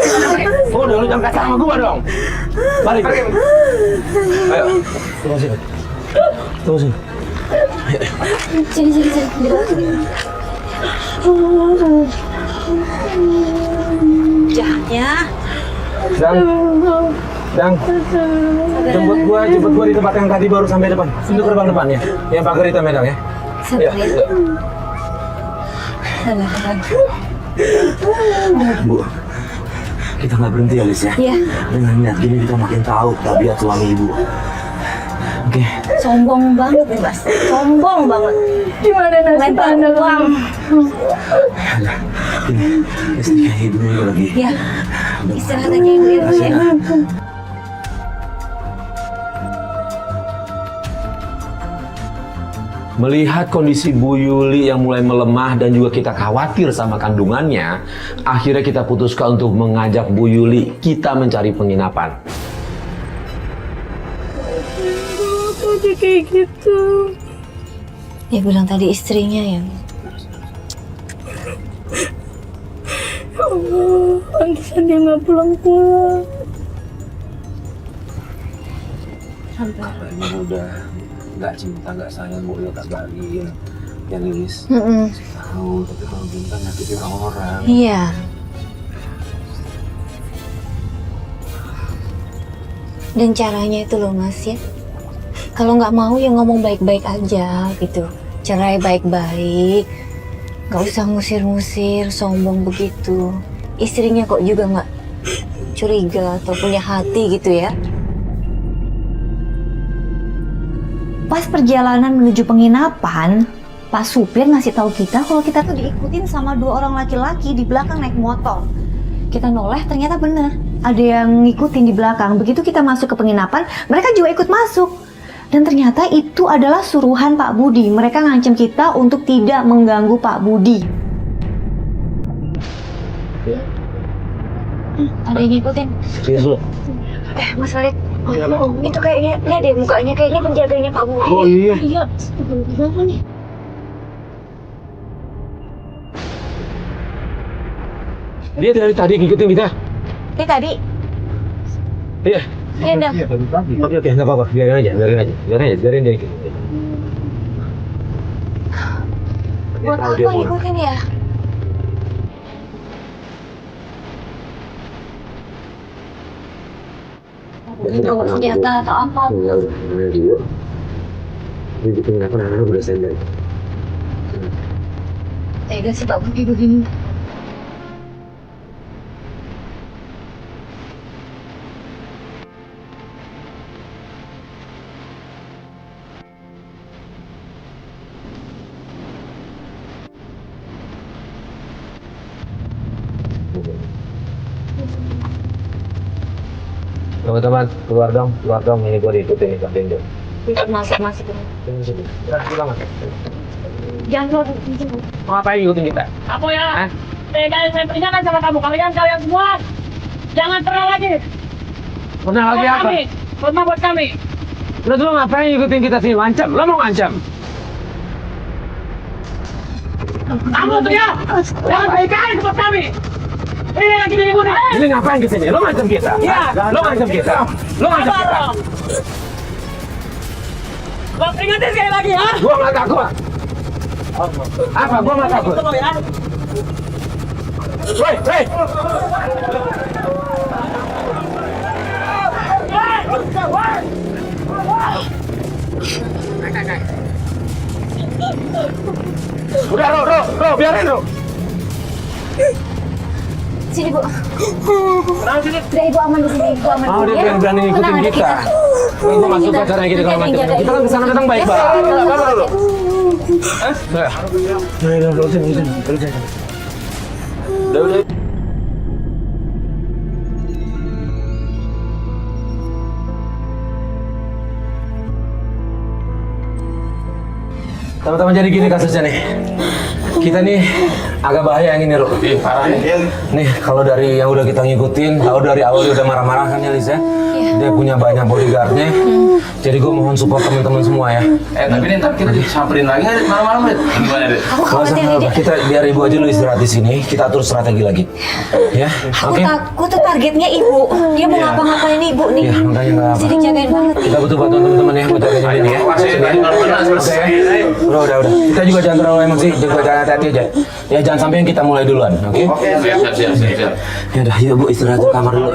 Speaker 2: Udah, lu jangan kasar sama gua dong. Balik. Ayo. Tunggu sini. Tunggu sini.
Speaker 4: Sini. Di bawah sini. Jahatnya.
Speaker 2: Dang, jemput gua di tempat yang tadi baru sampai depan. Itu gerbang depannya, yang pagar hitam ya, Dang ya.
Speaker 4: Sabar ya. Sabar.
Speaker 2: Bu, kita nggak berhenti ya, Lis ya.
Speaker 4: Iya.
Speaker 2: Dengan niat gini kita makin tahu tabiat suami ibu. Oke.
Speaker 4: Sombong banget nih, Mas. Sombong banget.
Speaker 3: Gimana nasib
Speaker 4: Lempar
Speaker 3: Anda?
Speaker 4: uang.
Speaker 2: Ini istrinya ibu juga lagi.
Speaker 4: Ya. Istirahat aja ibu ya.
Speaker 2: Kasih, ya. Melihat kondisi Bu Yuli yang mulai melemah dan juga kita khawatir sama kandungannya, akhirnya kita putuskan untuk mengajak Bu Yuli kita mencari penginapan.
Speaker 3: Tadi kayak gitu.
Speaker 4: Dia bilang tadi istrinya ya.
Speaker 3: Ya Allah, pantesan dia nggak pulang-pulang.
Speaker 2: Ini udah nggak cinta, nggak sayang, Bu, tak bahagia. Ya, Lis. Tahu, tapi kalau cinta nyakitin orang.
Speaker 4: Iya. Dan caranya itu loh, Mas ya. Kalau nggak mau ya ngomong baik-baik aja gitu. Cerai baik-baik. Nggak usah ngusir-ngusir, sombong begitu. Istrinya kok juga nggak curiga atau punya hati gitu ya. Pas perjalanan menuju penginapan, Pak supir ngasih tahu kita kalau kita tuh diikutin sama 2 orang laki-laki di belakang naik motor. Kita noleh, ternyata bener. Ada yang ngikutin di belakang. Begitu kita masuk ke penginapan, mereka juga ikut masuk. Dan ternyata itu adalah suruhan Pak Budi. Mereka ngancam kita untuk tidak mengganggu Pak Budi. Ada yang ngikutin.
Speaker 2: Serius lu?
Speaker 4: Mas Khalid, itu kayaknya, lihat deh mukanya, kayaknya penjaganya Pak Budi.
Speaker 2: Oh iya.
Speaker 3: Iya, gimana nih?
Speaker 2: Dia dari tadi ngikutin kita.
Speaker 4: Ini tadi.
Speaker 2: Iya.
Speaker 4: Iya, Dam.
Speaker 2: Oke, nggak apa-apa. Biarin aja. Biarin dia ikut.
Speaker 4: Buat apa ngikutin ya? Bawa senjata atau apa?
Speaker 2: Dia. Ini bikin anak-anak udah standby.
Speaker 4: Tega sih Pak Budi begini.
Speaker 2: Teman-teman, keluar dong. Ini gua diikutin nih, sampai dong.
Speaker 4: Masuk.
Speaker 2: Pulang.
Speaker 4: Jangan keluar.
Speaker 2: Mau ngapain ngikutin kita?
Speaker 3: Kamu ya? Saya peringatkan sama kamu, kalian semua jangan pernah lagi.
Speaker 2: Pernah lagi apa?
Speaker 3: Pernah buat kami.
Speaker 2: Terus lu ngapain ngikutin kita sini? Ngancam? Lo mau ngancam?
Speaker 3: Kamu tuh ya, jangan baik-baik buat kami. Ini lagi diikuti.
Speaker 2: Ini ngapain kesini? Lo ngancam kita?
Speaker 3: Iya.
Speaker 2: Lo ngancam kita?
Speaker 3: Gua peringatin sekali lagi ya.
Speaker 2: Gua nggak takut. Apa? Gua nggak takut.
Speaker 3: Tolong ya.
Speaker 2: Woi! Udah, Ro, biarin, Ro.
Speaker 4: Sini Bu.
Speaker 2: Kenapa sini?
Speaker 4: Udah Ibu aman di sini. Ibu aman.
Speaker 2: Oh, dia
Speaker 4: ya.
Speaker 2: berani ngikutin
Speaker 4: Tenang, ada
Speaker 2: kita. Itu masuk ke acara kita kalau macam kita kan kesana datang baik-baik. Apa lu? Udah, sini. Udah. Teman-teman, jadi gini kasusnya nih. Kita nih agak bahaya yang ini, Ru.
Speaker 7: Parah nih.
Speaker 2: Nih, kalau dari yang udah kita ngikutin, tahu dari awal dia udah marah-marah kan ya, Lis ya? Dia punya banyak bodyguardnya. Jadi gue mohon support teman-teman semua ya.
Speaker 6: Tapi nih ntar kita disamperin lagi malam-malam, Rit. Gimana, Rit?
Speaker 4: Aku
Speaker 2: Nggak usah,
Speaker 4: khawatir
Speaker 2: nggak
Speaker 4: nih.
Speaker 2: apa. Kita biar ibu aja dulu istirahat di sini. Kita atur strategi lagi. Ya,
Speaker 4: Aku
Speaker 2: oke?
Speaker 4: takut tuh targetnya ibu. Dia mau ngapa-ngapain ibu nih.
Speaker 2: Ya, makanya nggak apa.
Speaker 4: Jadi jagain banget.
Speaker 2: Kita butuh bantuan teman-teman ya buat jagain ini ya.
Speaker 6: Makasih, tadi malam-malam selesai.
Speaker 2: Udah. Kita juga jangan terlalu emosi, juga jangan hati-hati aja. Ya jangan sampai kita mulai duluan, oke?
Speaker 6: Siap.
Speaker 2: Ya udah, yuk Bu istirahat ke kamar dulu.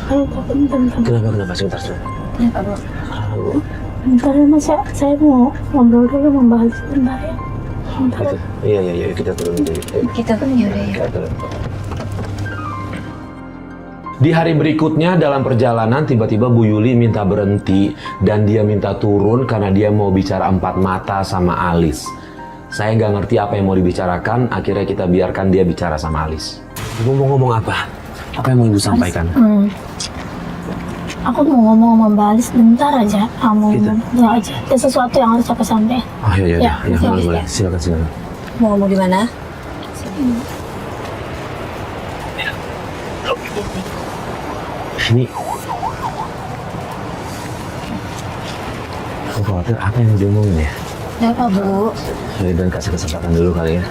Speaker 3: Aduh, Pak, bentar.
Speaker 2: Kenapa sebentar?
Speaker 3: Bentar ya Mas, saya mau ngobrol dulu membahas sebentar ya. Bentar.
Speaker 2: Iya, kita turun dulu.
Speaker 4: Kita pun yaudah ya.
Speaker 2: Kita turun. Di hari berikutnya dalam perjalanan tiba-tiba Bu Yuli minta berhenti dan dia minta turun karena dia mau bicara empat mata sama Alis. Saya nggak ngerti apa yang mau dibicarakan, akhirnya kita biarkan dia bicara sama Alis. Ibu mau ngomong apa? Apa yang mau Ibu sampaikan?
Speaker 3: Aku mau ngomong sama Mbak Alis bentar aja. Kamu
Speaker 2: Gitu.
Speaker 3: ngomong aja. Ada sesuatu yang harus aku sampaikan.
Speaker 2: Oh iya,
Speaker 3: Ya,
Speaker 2: boleh. Silakan.
Speaker 4: Mau ngomong di mana?
Speaker 2: Ini aku khawatir apa yang diomongin ya?
Speaker 4: Ada apa bu?
Speaker 2: Dan kasih kesempatan dulu kali ya.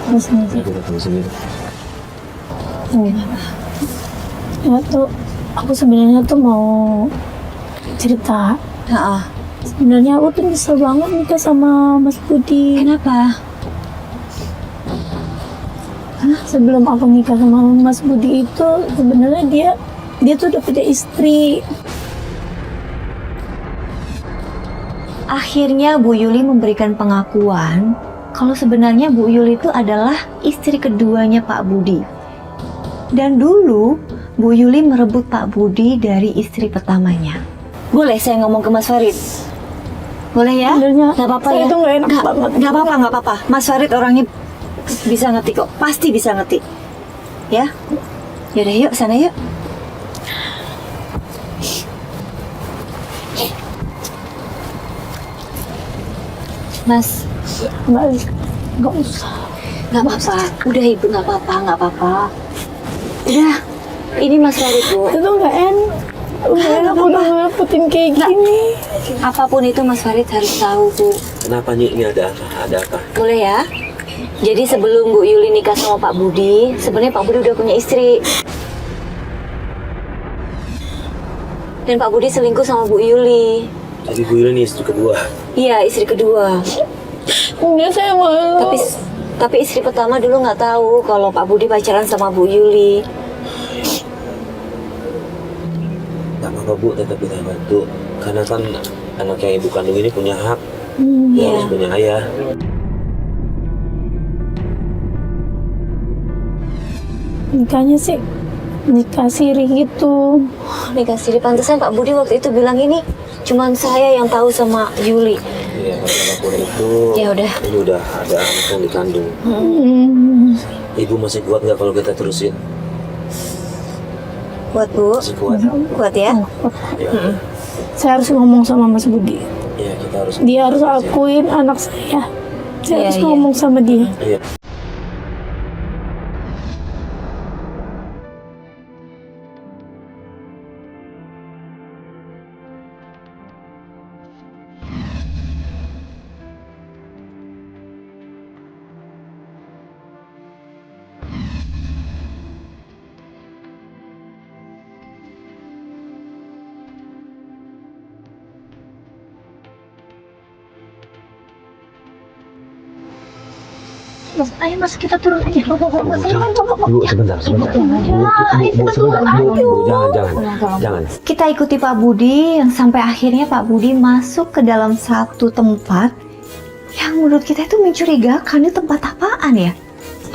Speaker 3: Di sini sih.
Speaker 2: Kita tunggu sendiri.
Speaker 3: Ya tuh, aku sebenarnya tuh mau cerita. Sebenarnya aku tuh nyesel banget nikah sama Mas Budi.
Speaker 4: Kenapa?
Speaker 3: Sebelum aku nikah sama Mas Budi itu sebenarnya dia tuh udah punya istri.
Speaker 4: Akhirnya Bu Yuli memberikan pengakuan kalau sebenarnya Bu Yuli itu adalah istri keduanya Pak Budi. Dan dulu Bu Yuli merebut Pak Budi dari istri pertamanya. Boleh saya ngomong ke Mas Farid? Boleh ya?
Speaker 3: Sebenarnya
Speaker 4: Nggak apa-apa
Speaker 3: saya
Speaker 4: ya?
Speaker 3: tuh nggak enak banget.
Speaker 4: Nggak apa-apa. Mas Farid orangnya bisa ngerti kok. Pasti bisa ngerti. Ya? Yaudah yuk, sana yuk. Mas,
Speaker 3: Mbak Alis, nggak usah.
Speaker 4: nggak apa-apa. Udah ibu, nggak apa-apa. Udah, ini Mas Farid bu.
Speaker 3: Itu nggak enak. Nggak enak
Speaker 4: apa-apa.
Speaker 3: udah ngerepotin kayak gini.
Speaker 4: Apapun itu Mas Farid harus tahu bu.
Speaker 2: Kenapa nih? Ini ada apa?
Speaker 4: Boleh ya? Jadi sebelum Bu Yuli nikah sama Pak Budi, sebenarnya Pak Budi udah punya istri. Dan Pak Budi selingkuh sama Bu Yuli.
Speaker 2: Jadi Bu Yuli ini istri kedua.
Speaker 4: Iya, istri kedua.
Speaker 3: Enggak, saya malu.
Speaker 4: Tapi istri pertama dulu nggak tahu kalau Pak Budi pacaran sama Bu Yuli.
Speaker 2: Gak apa-apa Bu, tetap kita bantu. Karena kan anak yang ibu kandung ini punya hak. Dia
Speaker 4: Iya.
Speaker 2: harus punya ayah.
Speaker 3: Nikahnya sih nikah siri gitu.
Speaker 4: Nikah siri, pantesan Pak Budi waktu itu bilang ini cuman saya yang tahu sama Yuli.
Speaker 2: Iya, apapun itu.
Speaker 4: Ya udah.
Speaker 2: Ini udah ada anak yang dikandung. Ibu masih kuat nggak kalau kita terusin?
Speaker 4: Kuat Bu?
Speaker 2: Masih kuat.
Speaker 4: Kuat ya?
Speaker 2: Ya,
Speaker 3: Saya harus ngomong sama Mas Budi.
Speaker 2: ya kita harus.
Speaker 3: Dia harus akuin anak saya. Saya
Speaker 4: Iya,
Speaker 3: harus
Speaker 4: iya.
Speaker 3: ngomong sama dia.
Speaker 2: Iya.
Speaker 3: Mas, ayo Mas, kita turun aja.
Speaker 2: Bu, sebentar. Bu, jangan.
Speaker 4: Kita ikuti Pak Budi yang sampai akhirnya Pak Budi masuk ke dalam satu tempat yang menurut kita itu mencurigakan. Ini tempat apaan ya?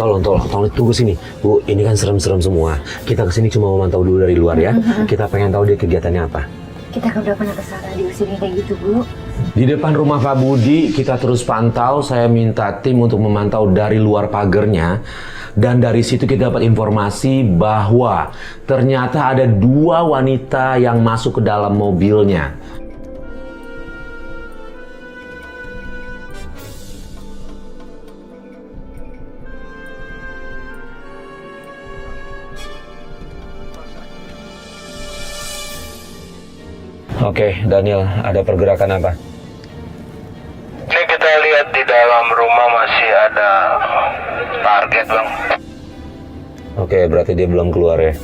Speaker 2: Tolong tunggu sini. Bu, ini kan serem-serem semua. Kita kesini cuma mau mantau dulu dari luar ya. Kita pengen tahu dia kegiatannya apa.
Speaker 4: Kita kan udah pernah kesana diusirin kayak gitu, Bu.
Speaker 2: Di depan rumah Pak Budi kita terus pantau. Saya minta tim untuk memantau dari luar pagernya. Dan dari situ kita dapat informasi bahwa ternyata ada 2 wanita yang masuk ke dalam mobilnya. Oke, Daniel, ada pergerakan apa?
Speaker 8: Ini kita lihat di dalam rumah masih ada target, Bang.
Speaker 2: Oke, berarti dia belum keluar ya?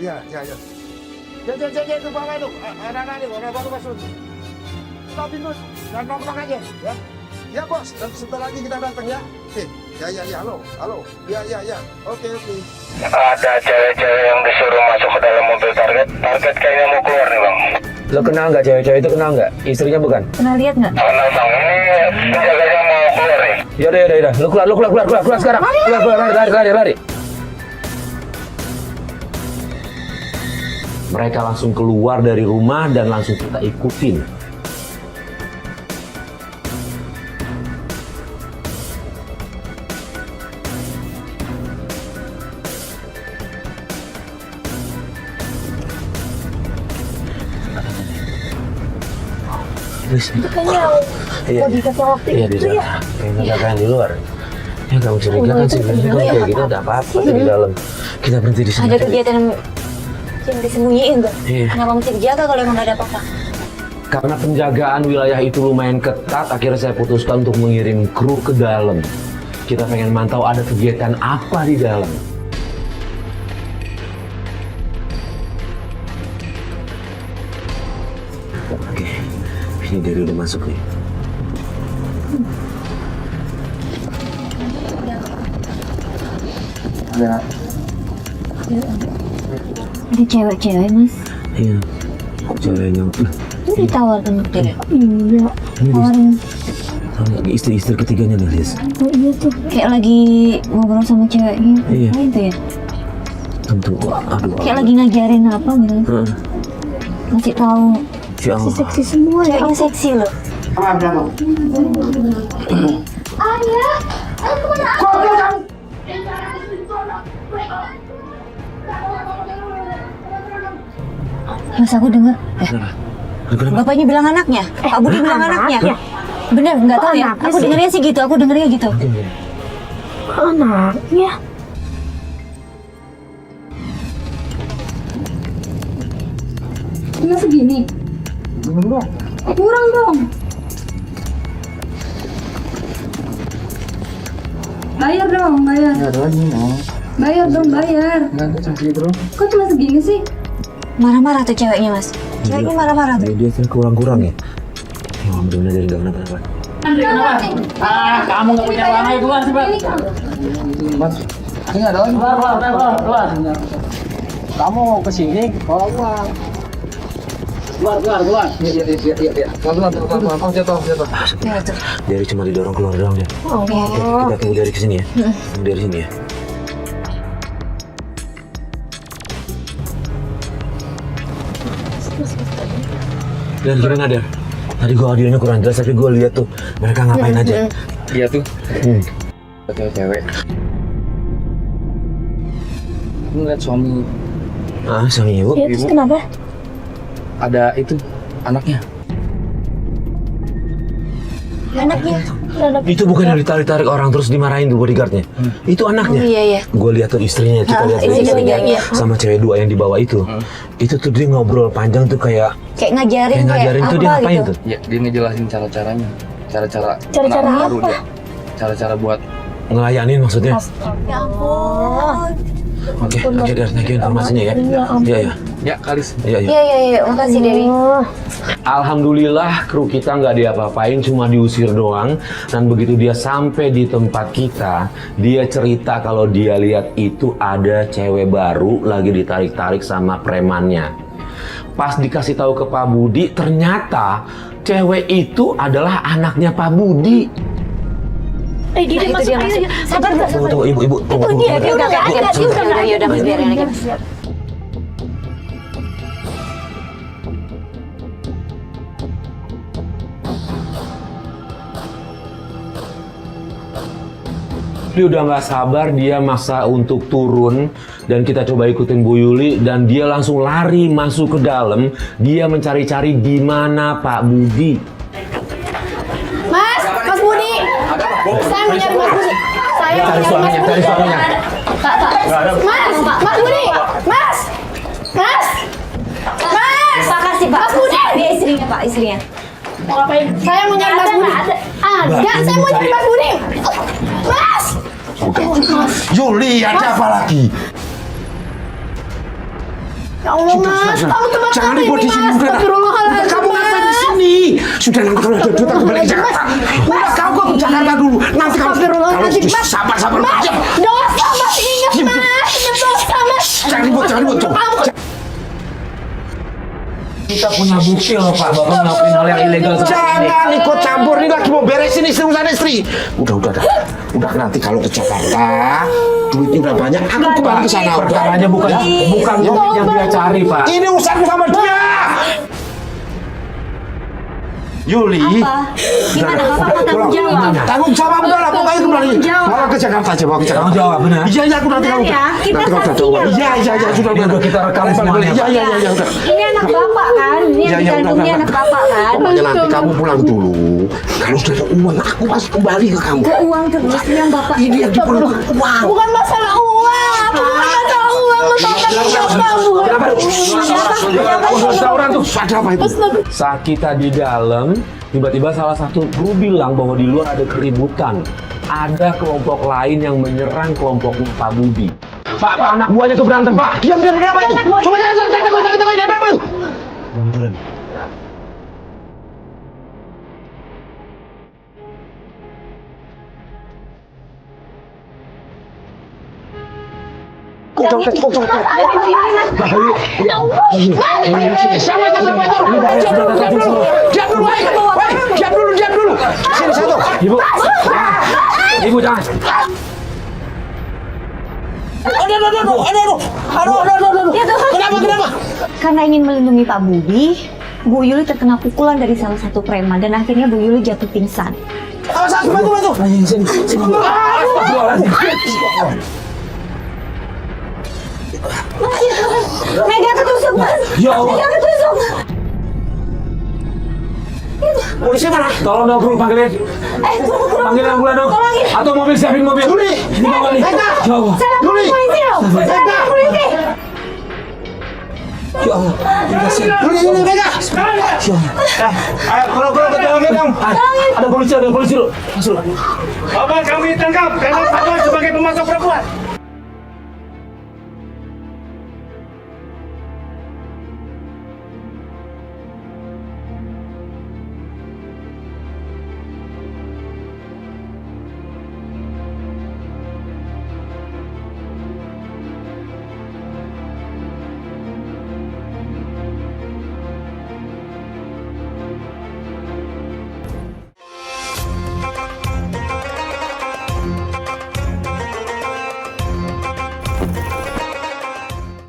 Speaker 7: Ya. Itu Bang Anu. Anak-anak itu, orang baru masuk. Tutup pintu dan nongkrong aja, ya. Ya, Bos. Dan sebentar lagi kita datang ya. Oke. Ya. Halo. Ya. Oke.
Speaker 8: Ada cewek-cewek yang disuruh masuk ke dalam mobil target. Target kayaknya mau keluar nih, Bang.
Speaker 2: Lo kenal nggak cewek-cewek itu, kenal nggak? Istrinya bukan?
Speaker 4: Pernah lihat nggak?
Speaker 8: Kenal, Bang. Ini penjaganya mau keluar nih.
Speaker 2: Yaudah. Lo keluar sekarang. Lari. Mereka langsung keluar dari rumah dan langsung kita ikutin.
Speaker 3: Kayaknya mau dikasih waktu
Speaker 2: Iya,
Speaker 3: itu ya.
Speaker 2: Penjagaan di luar. Ya kamu curigakan sih, biasanya kalau kayak gitu ada apa-apa di dalam. Kita berhenti di sini.
Speaker 4: Ada kegiatan yang disembunyiin nggak?
Speaker 2: Iya.
Speaker 4: Kenapa mesti dijaga kalau emang nggak ada apa-apa?
Speaker 2: Karena penjagaan wilayah itu lumayan ketat, akhirnya saya putuskan untuk mengirim kru ke dalam. Kita pengen mantau ada kegiatan apa di dalam. Oke, ini dari udah masuk nih.
Speaker 4: Ada cewek-cewek, Mas.
Speaker 2: Iya, ceweknya.
Speaker 4: Itu ditawarkan deh.
Speaker 3: Iya.
Speaker 4: Tawarin.
Speaker 2: Istri ketiganya nih, Liz.
Speaker 3: Oh iya tuh.
Speaker 4: Kayak lagi ngobrol sama ceweknya.
Speaker 2: Iya.
Speaker 4: Apa itu ya?
Speaker 2: Tentu, aduh.
Speaker 4: Kayak lagi ngajarin apa gitu. Ngasih tahu.
Speaker 2: Ya Allah.
Speaker 3: Seksi semua ya.
Speaker 4: Ceweknya seksi loh. Mas, aku dengar. Bapaknya bilang anaknya. Pak Budi bilang anaknya. Bener, nggak tahu ya.
Speaker 3: Anaknya
Speaker 4: Aku
Speaker 3: sih.
Speaker 4: dengarnya sih gitu. Aku dengarnya gitu.
Speaker 3: Anaknya. Cuma segini. Kurang dong. Bayar dong, bayar. Bayar dong, bayar. Kok cuma segini sih?
Speaker 4: Marah-marah tuh ceweknya, Mas. Ceweknya marah-marah tuh.
Speaker 2: Dia kurang-kurang ya? Ya, mudah-mudahan dari dalam apa?
Speaker 6: Kamu nggak punya uang, ayo keluar sih, Pak.
Speaker 7: Mas, ini ada lagi.
Speaker 6: Keluar. Kamu mau kesini, bawa uang. Keluar.
Speaker 7: Iya. Pelan-pelan, jatuh.
Speaker 4: Ya, tuh.
Speaker 2: Dari cuma didorong keluar doang ya. Oke, kita tunggu dari kesini ya. Tunggu dari sini ya. Dan gimana Der? Tadi gua audionya kurang jelas tapi gua lihat tuh mereka ngapain aja.
Speaker 6: Iya tuh. Cewek. Ngeliat suami
Speaker 2: Ah, suami ibu.
Speaker 3: Ya terus kenapa?
Speaker 6: ada itu anaknya.
Speaker 4: Anaknya.
Speaker 2: Itu bukan yang ditarik-tarik orang terus dimarahin tuh bodyguardnya. Itu anaknya.
Speaker 4: Iya.
Speaker 2: Gue lihat tuh istrinya, kita lihat tuh
Speaker 4: istri
Speaker 2: istrinya
Speaker 4: ketiganya.
Speaker 2: sama cewek 2 yang dibawa itu. Itu tuh dia ngobrol panjang tuh kayak
Speaker 4: Kayak ngajarin
Speaker 2: tuh dia
Speaker 4: apa
Speaker 2: ngapain
Speaker 4: gitu.
Speaker 2: tuh?
Speaker 6: Ya, dia ngejelasin cara-caranya. Cara-cara
Speaker 3: Cara-cara
Speaker 6: anak baru
Speaker 3: apa?
Speaker 6: dia. Cara-cara buat
Speaker 2: Ngelayanin maksudnya.
Speaker 4: Ya ampun.
Speaker 2: Oke, Der, thank you informasinya ya. Iya.
Speaker 6: ya kalis.
Speaker 2: Iya.
Speaker 4: Iya. Makasih, Dewi.
Speaker 2: Alhamdulillah kru kita nggak diapa-apain, cuma diusir doang. Dan begitu dia sampai di tempat kita, dia cerita kalau dia lihat itu ada cewek baru lagi ditarik-tarik sama premannya. Pas dikasih tahu ke Pak Budi, ternyata cewek itu adalah anaknya Pak Budi.
Speaker 3: Dia masuk aja. Sabar.
Speaker 2: Tunggu, ibu.
Speaker 4: Dia udah nggak ada. Dia udah Mas, biarin lagi, Mas.
Speaker 2: Lutfi udah nggak sabar, dia maksa untuk turun dan kita coba ikutin Bu Yuli dan dia langsung lari masuk ke dalam. Dia mencari-cari di mana Pak Budi.
Speaker 3: Mas Budi. Saya mau nyari Mas Budi. Saya mau nyari Mas Budi. Mas Budi. Mas.
Speaker 4: Pak kasih Pak.
Speaker 3: Mas Budi.
Speaker 4: Dia istrinya Pak, istrinya.
Speaker 3: Mau ngapain? Saya mau nyari Mas Budi. Ada, saya mau nyari Mas Budi. Mas.
Speaker 7: Yuli, ada apa lagi?
Speaker 3: Ya Allah Mas, kamu teman
Speaker 7: Jangan
Speaker 3: kami
Speaker 7: ribut di
Speaker 3: ini
Speaker 7: sini,
Speaker 3: Mas.
Speaker 7: udah.
Speaker 3: Astagfirullahaladzim,
Speaker 7: Kamu ngapain di
Speaker 3: Mas.
Speaker 7: sini? Sudah, nanti kalau ada duit aku balik ke Jakarta. Udah, kamu ke Jakarta dulu. Nanti kamu
Speaker 3: Astagfirullahaladzim, Mas.
Speaker 7: sabar.
Speaker 3: Mas, dosa Mas, ingat Mas. Ini dosa Mas.
Speaker 7: Jangan ribut.
Speaker 2: Kita punya bukti loh Pak, Bapak ngelakuin hal yang ilegal seperti ini.
Speaker 7: Jangan ikut campur, ini lagi mau beresin urusan istri. Udah nanti kalau ke Jakarta, duitnya udah banyak, aku kembali ke sana.
Speaker 2: Perkaranya bukan duit yang dia cari Pak.
Speaker 7: Ini urusanku sama dia. Yuli,
Speaker 4: Apa? Gimana Bapak mau tanggung jawab?
Speaker 7: tanggung jawab udah lah, pokoknya kembali. Bawa ke Jakarta aja, bawa ke Jakarta.
Speaker 2: Tanggung jawab, benar.
Speaker 7: Iya, aku nanti kamu.
Speaker 4: ya, kita
Speaker 7: Nanti kamu
Speaker 4: saksinya
Speaker 7: udah.
Speaker 4: loh.
Speaker 7: Iya, sudah.
Speaker 2: Ini udah kita rekam semuanya, Pak.
Speaker 7: Iya, udah.
Speaker 4: Ini anak Bapak kan? Ini yang dikandungnya anak Bapak kan?
Speaker 7: Pokoknya nanti kamu pulang dulu. Kalau sudah ada uang, aku pasti kembali ke kamu.
Speaker 4: Ke uang terus yang Bapak.
Speaker 7: Ini yang diperlukan uang.
Speaker 3: Bukan masalah uang. Bukan masalah uang.
Speaker 7: Orang tuh pada apa itu?
Speaker 2: Saat kita di dalam, tiba-tiba salah satu kru bilang bahwa di luar ada keributan. Ada kelompok lain yang menyerang kelompoknya Pak Budi. Pak, anak buahnya keberatan, Pak.
Speaker 7: Diam, apa itu? Coba jangan apa itu? Diam dulu. Sini satu.
Speaker 2: Ibu jangan.
Speaker 7: Aduh. Kenapa?
Speaker 4: Karena ingin melindungi Pak Budi, Bu Yuli terkena pukulan dari salah satu preman dan akhirnya Bu Yuli jatuh pingsan.
Speaker 7: Awas, bantu.
Speaker 4: Mega ketusuk Mas.
Speaker 2: Ya Allah.
Speaker 4: Mega ketusuk.
Speaker 7: Polisi mana?
Speaker 2: Tolong dong kru, panggilin. Panggil ambulan dong. Atau mobil, siapin mobil.
Speaker 7: Yuli.
Speaker 2: Ini bawa nih.
Speaker 7: Mega.
Speaker 2: Ya Allah.
Speaker 4: Saya lapor
Speaker 7: Yuli.
Speaker 4: polisi loh. Saya lapor polisi.
Speaker 2: Ya Allah.
Speaker 7: Yuli, Mega. Ayo, kalau kamu.
Speaker 2: Ada polisi loh. Masuk.
Speaker 9: Bapak kami tangkap karena Bapak sebagai pemasok perempuan.